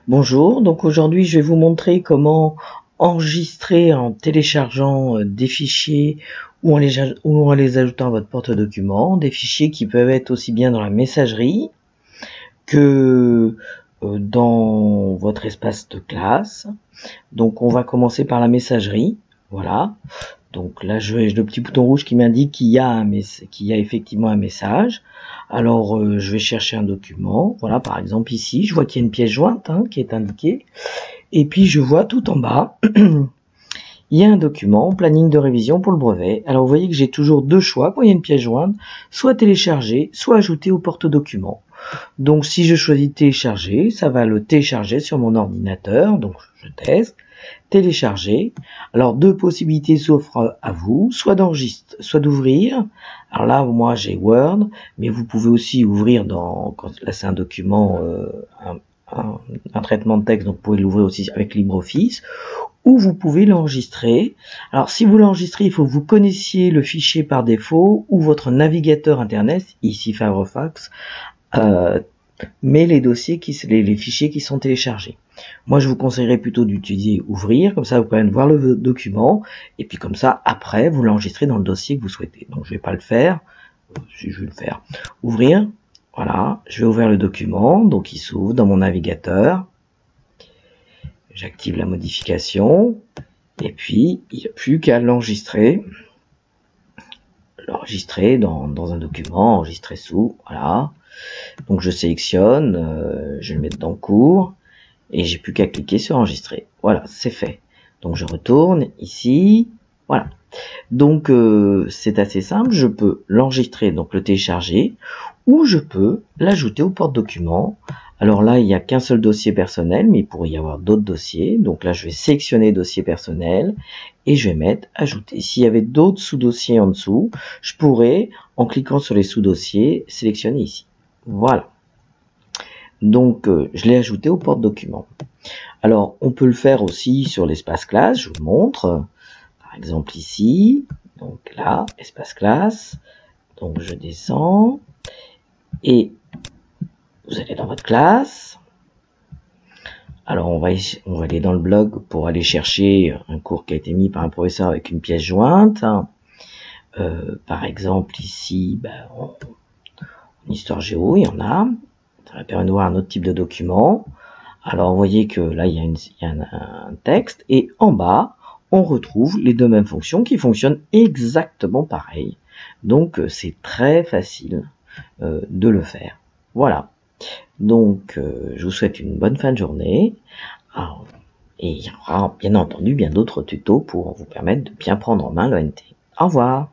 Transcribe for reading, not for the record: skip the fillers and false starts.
Bonjour, donc aujourd'hui je vais vous montrer comment enregistrer en téléchargeant des fichiers ou en les ajoutant à votre porte-documents, des fichiers qui peuvent être aussi bien dans la messagerie que dans votre espace de classe. Donc on va commencer par la messagerie, voilà. Donc là j'ai le petit bouton rouge qui m'indique qu'il y a effectivement un message. Alors je vais chercher un document, voilà, par exemple ici, je vois qu'il y a une pièce jointe qui est indiquée, et puis je vois tout en bas, il y a un document, planning de révision pour le brevet. Alors vous voyez que j'ai toujours deux choix quand il y a une pièce jointe, soit télécharger, soit ajouter au porte-document. Donc si je choisis télécharger, ça va le télécharger sur mon ordinateur, donc je teste. Télécharger. Alors deux possibilités s'offrent à vous, soit d'enregistrer, soit d'ouvrir. Alors là, moi j'ai Word, mais vous pouvez aussi ouvrir là c'est un document, un traitement de texte, donc vous pouvez l'ouvrir aussi avec LibreOffice, ou vous pouvez l'enregistrer. Alors si vous l'enregistrez, il faut que vous connaissiez le fichier par défaut, ou votre navigateur internet, ici Firefox, mais les fichiers qui sont téléchargés. Moi, je vous conseillerais plutôt d'utiliser ouvrir, comme ça vous pouvez voir le document, et puis comme ça, après, vous l'enregistrez dans le dossier que vous souhaitez. Donc, je vais pas le faire, si je vais le faire. Ouvrir, voilà, je vais ouvrir le document, donc il s'ouvre dans mon navigateur. J'active la modification, et puis, il n'y a plus qu'à l'enregistrer. L'enregistrer dans un document, enregistrer sous, voilà. Donc je sélectionne, je vais le mettre dans cours, et j'ai plus qu'à cliquer sur enregistrer. Voilà, c'est fait. Donc je retourne ici, voilà. Donc c'est assez simple, je peux l'enregistrer, donc le télécharger, ou je peux l'ajouter au porte-document. Alors là, il n'y a qu'un seul dossier personnel, mais il pourrait y avoir d'autres dossiers. Donc là, je vais sélectionner dossier personnel et je vais mettre ajouter. S'il y avait d'autres sous-dossiers en dessous, je pourrais, en cliquant sur les sous-dossiers, sélectionner ici. Voilà. Donc, je l'ai ajouté au porte-document. Alors, on peut le faire aussi sur l'espace classe. Je vous montre. Par exemple, ici. Donc là, espace classe. Donc, je descends. Et vous allez dans votre classe. Alors, on va aller dans le blog pour aller chercher un cours qui a été mis par un professeur avec une pièce jointe. Par exemple, ici, en histoire géo, il y en a. Ça va permettre de voir un autre type de document. Alors, vous voyez que là, il y a un texte. Et en bas, on retrouve les deux mêmes fonctions qui fonctionnent exactement pareil. Donc, c'est très facile de le faire. Voilà. Donc, je vous souhaite une bonne fin de journée. Alors, et il y aura bien entendu bien d'autres tutos pour vous permettre de bien prendre en main l'ONT. Au revoir.